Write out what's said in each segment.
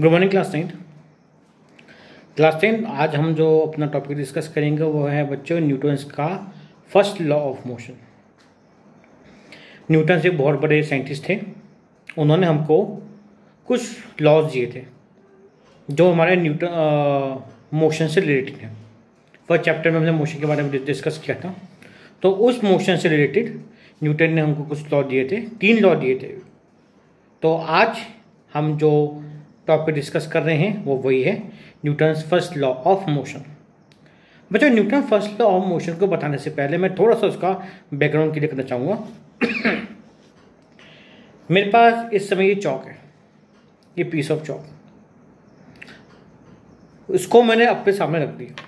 Good morning class 10 आज हम जो अपना टॉपिक डिस्कस करेंगे वो है बच्चों न्यूटन्स का first law of motion. Newton एक बहुत बड़े साइंटिस्ट थे। उन्होंने हमको कुछ लॉज दिए थे जो हमारे मोशन से रिलेटेड हैं। फर्स्ट चैप्टर में हमने मोशन के बारे में डिस्कस किया था, तो उस मोशन से रिलेटेड न्यूटन ने हमको कुछ लॉ दिए थे, 3 लॉ दिए थे। तो आज हम जो टॉपिक डिस्कस कर रहे हैं वो वही है Newton's first law of motion. बच्चों नीटन फर्स्ट लॉ ऑफ मोशन को बताने से पहले मैं थोड़ा सा उसका बैकग्राउंड क्लियर करना चाहूँगा। मेरे पास इस समय ये चौक है, ये पीस ऑफ चौक, इसको मैंने अपने सामने रख दिया।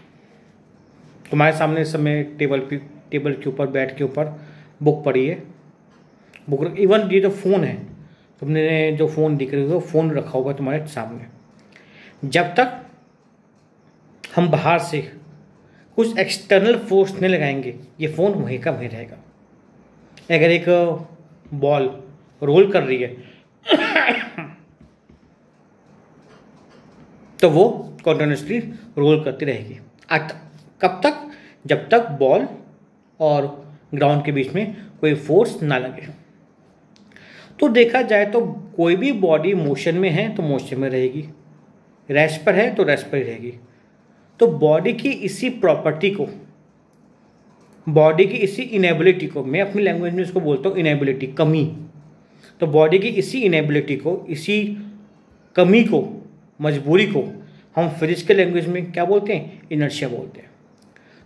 तुम्हारे सामने इस समय टेबल के ऊपर, बेड के ऊपर बुक पड़ी है, बुक। इवन ये जो फ़ोन है, तुमने जो फ़ोन दिख रही हो, फ़ोन रखा हुआ है तुम्हारे सामने। जब तक हम बाहर से कुछ एक्सटर्नल फोर्स नहीं लगाएंगे, ये फ़ोन वहीं का वहीं रहेगा। अगर एक बॉल रोल कर रही है तो वो कॉन्टिन्यूसली रोल करती रहेगी। कब तक? जब तक बॉल और ग्राउंड के बीच में कोई फोर्स ना लगे। तो देखा जाए तो कोई भी बॉडी मोशन में है तो मोशन में रहेगी, रेस्ट पर है तो रेस्ट पर ही रहेगी। तो बॉडी की इसी प्रॉपर्टी को, बॉडी की इसी इनेबिलिटी को, मैं अपनी लैंग्वेज में इसको बोलता हूँ इनेबिलिटी, कमी। तो बॉडी की इसी इनेबिलिटी को, इसी कमी को, मजबूरी को हम फिजिक्स के लैंग्वेज में क्या बोलते हैं? इनर्शिया बोलते हैं।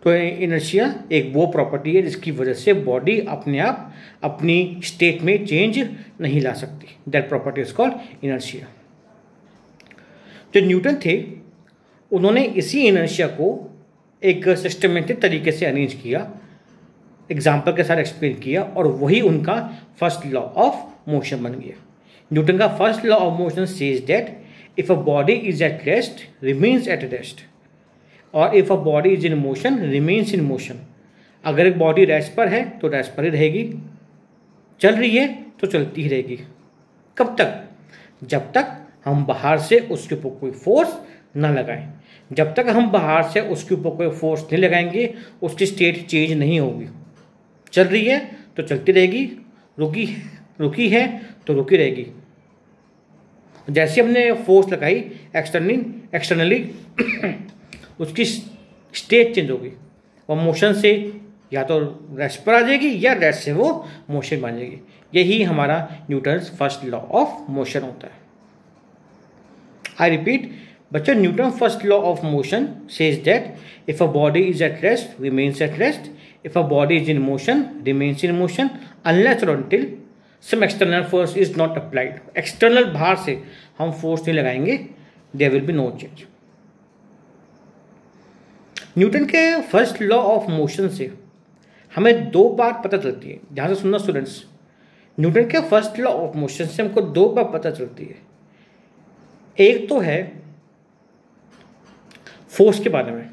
तो इनर्शिया एक वो प्रॉपर्टी है जिसकी वजह से बॉडी अपने आप अपनी स्टेट में चेंज नहीं ला सकती। That property is called inertia. जो न्यूटन थे उन्होंने इसी इनर्शिया को एक सिस्टमेटिक तरीके से अरेंज किया, एग्जाम्पल के साथ एक्सप्लेन किया, और वही उनका फर्स्ट लॉ ऑफ मोशन बन गया। न्यूटन का first law of motion says that if a body is at rest remains at rest, और if a body is in motion remains in motion. अगर एक बॉडी रेस्ट पर है तो rest पर ही रहेगी, चल रही है तो चलती ही रहेगी। कब तक? जब तक हम बाहर से उसके ऊपर कोई फोर्स ना लगाएं। जब तक हम बाहर से उसके ऊपर कोई फोर्स नहीं लगाएंगे उसकी स्टेट चेंज नहीं होगी। चल रही है तो चलती रहेगी, रुकी है तो रुकी रहेगी। जैसे हमने फोर्स लगाई एक्सटर्नली उसकी स्टेट चेंज होगी, और मोशन से या तो रेस्ट पर आ जाएगी या रेस्ट से वो मोशन बन जाएगी। यही हमारा Newton's first law of motion होता है। आई रिपीट बच्चों, Newton first law of motion says that if a body is at rest remains at rest, if a body is in motion remains in motion, unless और until some external force is not applied. External बाहर से हम force नहीं लगाएंगे, there will be no change. Newton के first law of motion से हमें 2 बात पता चलती है। ध्यान से सुनना स्टूडेंट्स, न्यूटन के फर्स्ट लॉ ऑफ मोशन से हमको 2 बात पता चलती है। एक तो है फोर्स के बारे में,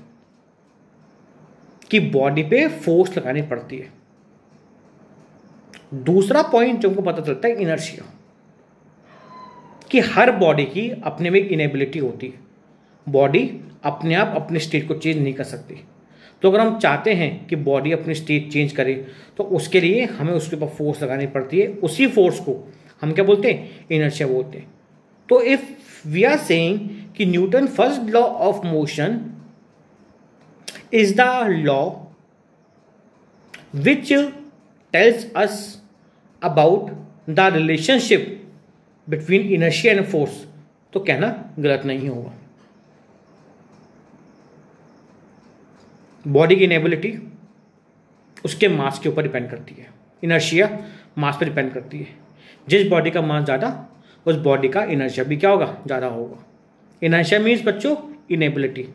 कि बॉडी पे फोर्स लगानी पड़ती है। दूसरा पॉइंट जो हमको पता चलता है इनर्शिया, कि हर बॉडी की अपने में एक इनेबिलिटी होती है। बॉडी अपने आप अपने स्टेट को चेंज नहीं कर सकती। तो अगर हम चाहते हैं कि बॉडी अपनी स्टेट चेंज करे तो उसके लिए हमें उसके ऊपर फोर्स लगानी पड़ती है। उसी फोर्स को हम क्या बोलते हैं? इनर्शिया बोलते हैं। तो इफ वी आर सेइंग कि Newton first law of motion is the law which tells us about the relationship between inertia and force, तो कहना गलत नहीं होगा। बॉडी की इनेबिलिटी उसके मास के ऊपर डिपेंड करती है, इनर्शिया मास पर डिपेंड करती है। जिस बॉडी का मास ज़्यादा उस बॉडी का इनर्शिया भी क्या होगा? ज़्यादा होगा। इनर्शिया मीन्स बच्चों इनेबिलिटी।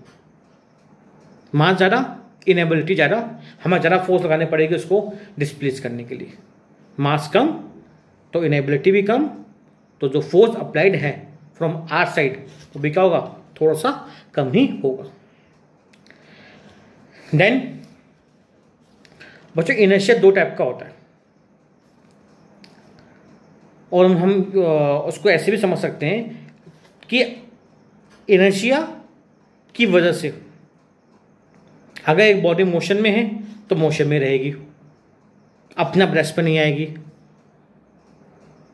मास ज़्यादा, इनेबिलिटी ज़्यादा, हमें ज़्यादा फोर्स लगाने पड़ेगी उसको डिस्प्लेस करने के लिए। मास कम तो इनेबिलिटी भी कम, तो जो फोर्स अप्लाइड है फ्रॉम आर साइड वो भी क्या होगा? थोड़ा सा कम ही होगा। देन बच्चों इनर्शिया 2 टाइप का होता है, और हम उसको ऐसे भी समझ सकते हैं कि इनर्शिया की वजह से अगर एक बॉडी मोशन में है तो मोशन में रहेगी, अपने आप रेस्ट पर नहीं आएगी,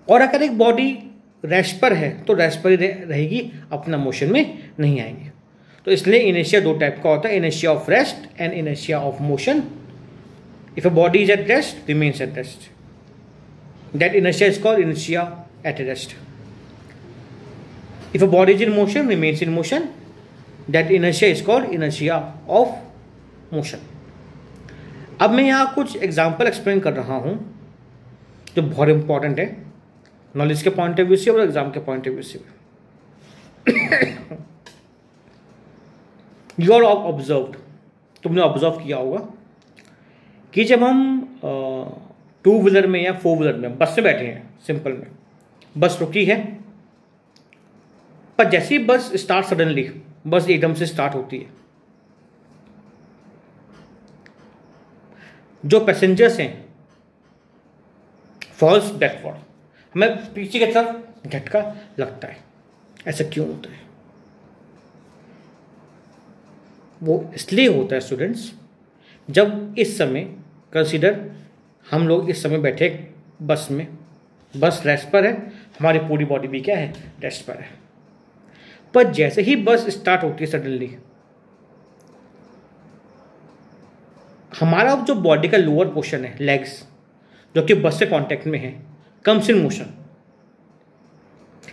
और अगर एक बॉडी रेस्ट पर है तो रेस्ट पर ही रहेगी, अपना मोशन में नहीं आएगी। तो इसलिए इनर्शिया दो टाइप का होता है, inertia of rest and inertia of motion. If a body is at rest remains at rest, that inertia is called inertia eight rest. If a body is in motion remains in motion, that inertia is called inertia of motion. अब मैं यहाँ कुछ example explain कर रहा हूँ जो बहुत important है नॉलेज के पॉइंट ऑफ व्यू से और एग्जाम के पॉइंट ऑफ व्यू से। यू आर ऑब्जर्व्ड, तुमने ऑब्जर्व किया होगा कि जब हम 2 व्हीलर में या 4 व्हीलर में बस में बैठे हैं, सिंपल में बस रुकी है, पर जैसी बस स्टार्ट, सडनली बस एकदम से स्टार्ट होती है, जो पैसेंजर्स हैं फॉल्स बैकवर्ड, हमें पीछे की तरफ झटका लगता है। ऐसा क्यों होता है? वो इसलिए होता है स्टूडेंट्स, जब इस समय कंसीडर हम लोग इस समय बैठे बस में, बस रेस्ट पर है, हमारी पूरी बॉडी भी क्या है, रेस्ट पर है, पर जैसे ही बस स्टार्ट होती है सडनली, हमारा जो बॉडी का लोअर पोर्शन है, लेग्स, जो कि बस से कांटेक्ट में है, कम्स इन मोशन।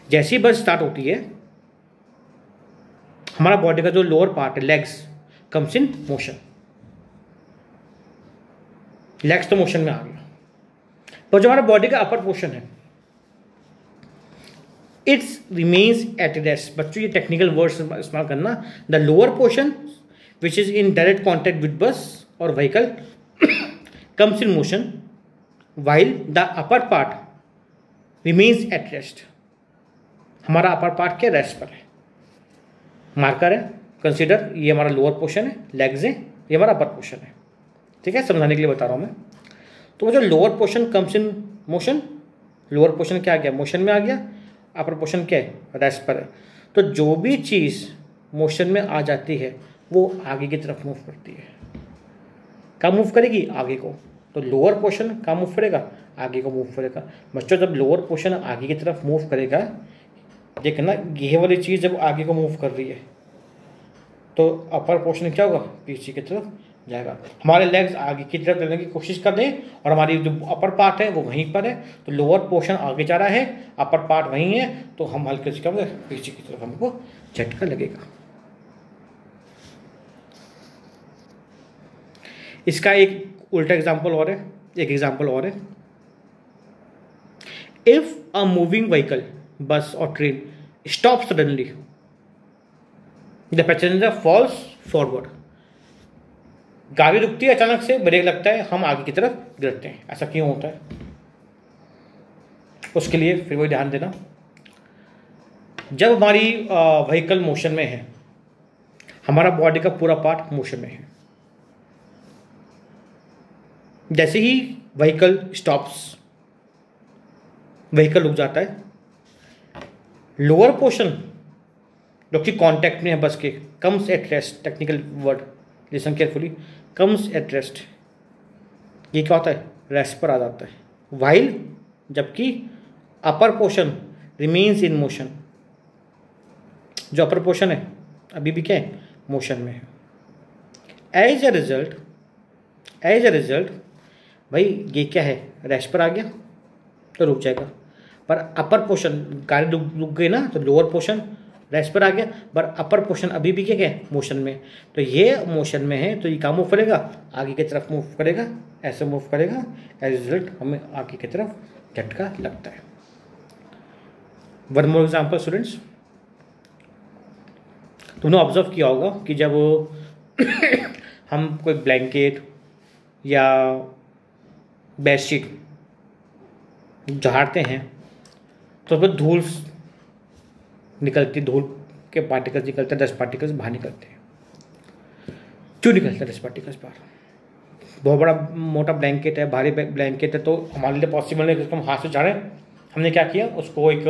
जैसे ही बस स्टार्ट होती है, हमारा बॉडी का जो लोअर पार्ट है, legs, comes in motion. Legs तो मोशन में आ गया, पर जो हमारा बॉडी का अपर पोर्शन है, इट्स रिमेन्स एट रेस्ट। बच्चों ये टेक्निकल वर्ड्स इस्तेमाल करना। The lower portion which is in direct contact with बस और vehicle comes in motion while the upper part remains at rest। हमारा अपर पार्ट क्या, रेस्ट पर है। मार्कर है, कंसीडर ये हमारा लोअर पोर्शन है, लेग्स है, ये हमारा अपर पोर्शन है। ठीक है, समझाने के लिए बता रहा हूँ मैं। तो जो lower portion comes in motion, lower portion क्या आ गया, मोशन में आ गया, अपर पोर्शन क्या है, रेस्ट पर है। तो जो भी चीज़ मोशन में आ जाती है वो आगे की तरफ मूव करती है। कहाँ मूव करेगी, आगे को। तो लोअर पोर्शन कहाँ मूव करेगा, आगे को मूव करेगा। बच्चों जब लोअर पोर्शन आगे की तरफ मूव करेगा, देखना ये वाली चीज़ जब आगे को मूव कर रही है तो अपर पोर्शन क्या होगा, पीछे की तरफ जाएगा। हमारे लेग्स आगे की तरफ लेने की कोशिश कर रहे हैं और हमारी जो अपर पार्ट है वो वहीं पर है। तो लोअर पोर्शन आगे जा रहा है, अपर पार्ट वहीं है, तो हम हल्के से क्या होगा, पीछे की तरफ हमको झटका लगेगा। इसका एक उल्टा एग्जाम्पल और है, एक एग्जाम्पल और है। If a moving vehicle, bus और train, stop suddenly, the passenger falls forward. गाड़ी रुकती है, अचानक से ब्रेक लगता है, हम आगे की तरफ गिरते हैं। ऐसा क्यों होता है, उसके लिए फिर वही ध्यान देना। जब हमारी व्हीकल मोशन में है, हमारा बॉडी का पूरा पार्ट मोशन में है। जैसे ही व्हीकल स्टॉप्स, व्हीकल रुक जाता है, लोअर पोर्शन जो कि कांटेक्ट में है बस के, comes at rest. Technical word, listen carefully, comes at rest. ये क्या होता है, रेस्ट पर आ जाता है। व्हाइल, जबकि upper portion remains in motion. जो अपर पोर्शन है अभी भी क्या है, मोशन में है। एज ए रिजल्ट भाई ये क्या है, रेस्ट पर आ गया तो रुक जाएगा। पर अपर पोर्शन, गाड़ी रुक गई ना, तो लोअर पोर्शन रेस्ट पर आ गया, पर अपर पोर्शन अभी भी क्या है, मोशन में। तो ये मोशन में है, तो ये कहाँ मूव करेगा, आगे की तरफ मूव करेगा, ऐसे मूव करेगा। एज रिजल्ट हमें आगे की तरफ झटका लगता है। वन मोर एग्जाम्पल स्टूडेंट्स, तुमने ऑब्जर्व किया होगा कि जब हम कोई ब्लैंकेट या बेडशीट झाड़ते हैं तो उसमें धूल निकलती, धूल के पार्टिकल्स निकलते हैं, 10 पार्टिकल्स बाहर निकलते हैं। क्यों निकलते हैं 10 पार्टिकल्स बाहर? बहुत बड़ा मोटा ब्लैंकेट है, भारी ब्लैंकेट है, तो हमारे लिए पॉसिबल नहीं कि उसको हम हाथ से झाड़ें। हमने क्या किया, उसको एक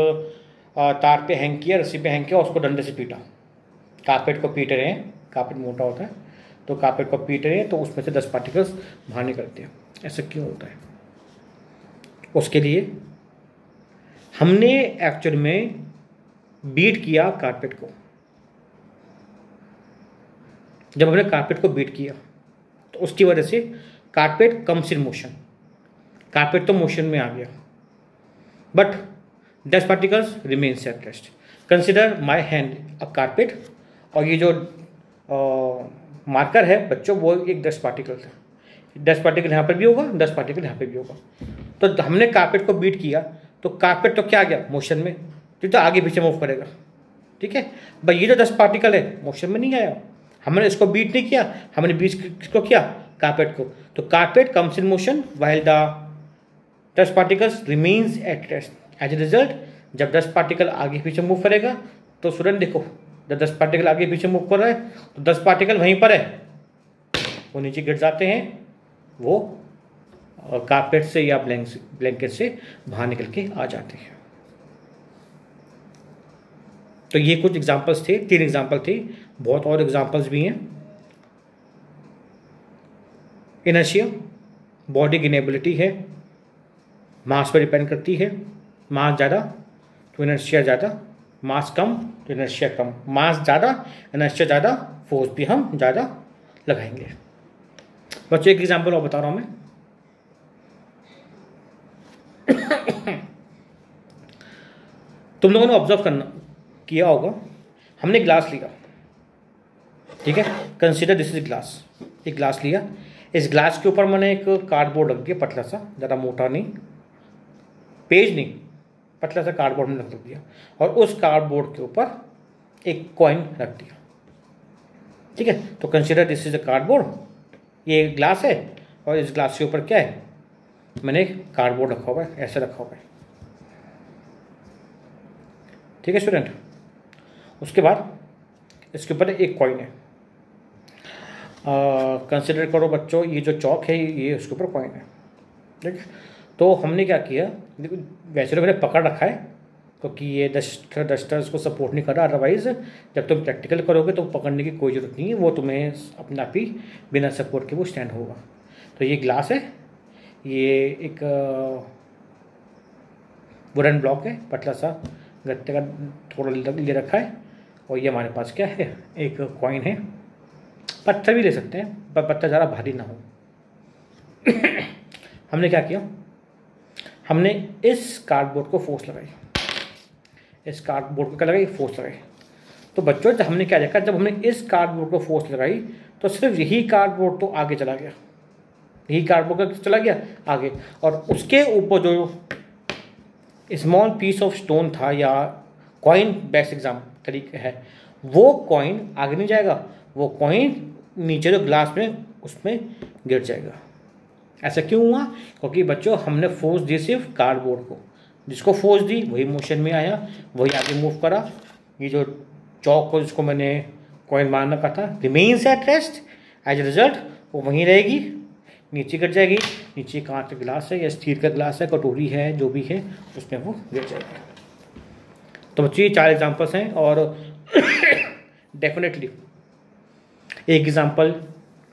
तार पे हैंग किया, रस्सी पे हैंग किया, उसको डंडे से पीटा, कारपेट को पीट रहे हैं, कारपेट मोटा होता है, तो कारपेट को पीट रहे हैं तो उसमें से 10 पार्टिकल्स बाहर निकलते हैं। ऐसा क्यों होता है? उसके लिए हमने एक्चुअल में बीट किया कारपेट को। जब हमने कारपेट को बीट किया तो उसकी वजह से carpet comes in motion, carpet तो मोशन में आ गया, but 10 particles remains at rest. Consider my hand a carpet, और ये जो मार्कर है बच्चों वो एक 10 पार्टिकल था। 10 पार्टिकल यहाँ पर भी होगा, 10 पार्टिकल यहाँ पर भी होगा। तो हमने कारपेट को बीट किया तो कारपेट तो क्या आ गया मोशन में, तो आगे पीछे मूव करेगा। ठीक है, भाई ये जो 10 पार्टिकल है मोशन में नहीं आया, हमने इसको बीट नहीं किया, हमने बीट किसको किया? कारपेट को। तो carpet comes in motion while the 10 particles remains at rest. As a result जब 10 पार्टिकल आगे पीछे मूव करेगा तो स्टूडेंट देखो, जब 10 पार्टिकल आगे पीछे मूव कर रहा है तो 10 पार्टिकल वहीं पर है, वो नीचे गिर जाते हैं, वो कारपेट से या ब्लैंकेट से बाहर निकल के आ जाते हैं। तो ये कुछ एग्जांपल्स थे, 3 एग्जांपल थे, बहुत और एग्जांपल्स भी हैं। इनर्शिया बॉडी की इनेबिलिटी है, मास पर डिपेंड करती है। मास ज़्यादा तो इनर्शिया ज़्यादा, मास कम तो इनर्शिया कम, मास ज़्यादा इनर्शिया ज़्यादा, फोर्स भी हम ज़्यादा लगाएंगे। बच्चों एक एग्जांपल और बता रहा हूँ मैं। तुम लोगों ने ऑब्जर्व किया होगा, हमने ग्लास लिया, ठीक है, कंसीडर दिस इज ग्लास। एक ग्लास लिया, इस ग्लास के ऊपर मैंने एक कार्डबोर्ड रख दिया, पतला सा, ज़्यादा मोटा नहीं, पेज नहीं, पतला सा कार्डबोर्ड में रख दिया, और उस कार्डबोर्ड के ऊपर एक कॉइन रख दिया। ठीक है, तो consider this is a cardboard, ये ग्लास है और इस ग्लास के ऊपर क्या है, मैंने एक कार्डबोर्ड रखा हुआ है, ऐसे रखा हुआ है। ठीक है स्टूडेंट, उसके बाद इसके ऊपर एक कॉइन है। कंसिडर करो बच्चों, ये जो चौक है ये उसके ऊपर कॉइन है। ठीक है, तो हमने क्या किया, वैसे तो मैंने पकड़ रखा है क्योंकि ये डस्टर इसको सपोर्ट नहीं कर रहा, अदरवाइज जब तुम प्रैक्टिकल करोगे तो पकड़ने की कोई ज़रूरत नहीं है, वो तुम्हें अपने आप ही बिना सपोर्ट के वो स्टैंड होगा। तो ये ग्लास है, ये एक वुडन ब्लॉक है, पतला सा गत्ते का थोड़ा ले रखा है, और ये हमारे पास क्या है, एक कॉइन है। पत्थर भी ले सकते हैं पर पत्थर ज़्यादा भारी ना हो। हमने क्या किया, हमने इस कार्डबोर्ड को फोर्स लगाई, इस कार्डबोर्ड को क्या लगाई, फोर्स लगाई। तो बच्चों जब हमने क्या देखा, जब हमने इस कार्डबोर्ड को फोर्स लगाई तो सिर्फ यही कार्डबोर्ड तो आगे चला गया, यही कार्डबोर्ड चला गया आगे, और उसके ऊपर जो स्मॉल पीस ऑफ स्टोन था या कॉइन, बेस्ट एग्जाम तरीका है, वो कॉइन आगे नहीं जाएगा, वो कॉइन नीचे जो ग्लास में उसमें गिर जाएगा। ऐसा क्यों हुआ, क्योंकि बच्चों हमने फोर्स दी सिर्फ कार्डबोर्ड को, जिसको फोर्स दी वही मोशन में आया, वही आगे मूव करा। ये जो चौक को जिसको मैंने कॉइन मारना का था remains at rest, as a result वो वहीं रहेगी, नीचे गिर जाएगी। नीचे कांच का गिलास है या स्टील का गिलास है, कटोरी है, जो भी है उसमें वो गिर जाएगी। तो बच्चों ये 4 एग्जाम्पल्स हैं, और डेफिनेटली एक एग्जाम्पल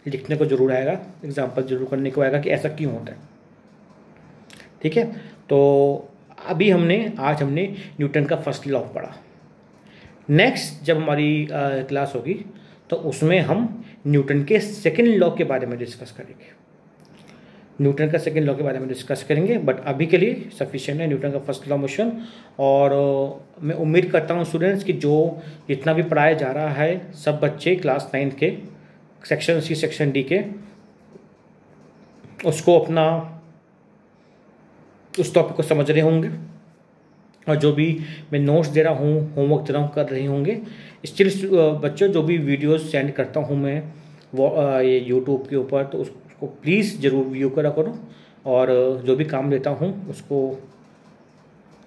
लिखने को जरूर आएगा, एग्जाम्पल जरूर करने को आएगा कि ऐसा क्यों होता है। ठीक है, तो अभी आज हमने न्यूटन का फर्स्ट लॉ पढ़ा। नेक्स्ट जब हमारी क्लास होगी तो उसमें हम न्यूटन के सेकंड लॉ के बारे में डिस्कस करेंगे, न्यूटन का सेकंड लॉ के बारे में डिस्कस करेंगे। बट अभी के लिए सफिशिएंट है न्यूटन का फर्स्ट लॉ मोशन। और मैं उम्मीद करता हूँ स्टूडेंट्स कि जो जितना भी पढ़ाया जा रहा है सब बच्चे क्लास 9 के सेक्शन सी सेक्शन डी के उसको अपना उस टॉपिक को समझ रहे होंगे, और जो भी मैं नोट्स दे रहा हूँ, होमवर्क दे रहा हूँ, कर रहे होंगे। स्टिल बच्चों जो भी वीडियोस सेंड करता हूँ मैं वो ये यूट्यूब के ऊपर, तो उसको प्लीज़ ज़रूर व्यू करा करो, और जो भी काम देता हूँ उसको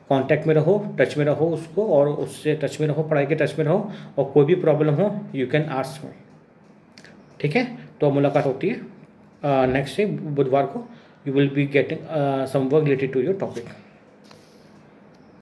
कांटेक्ट में रहो, टच में रहो उसको, और उससे टच में रहो, पढ़ाई के टच में रहो, और कोई भी प्रॉब्लम हो यू कैन आस्क मी। ठीक है, तो मुलाकात होती है नेक्स्ट डे बुधवार को। You will be getting some work related to your topic.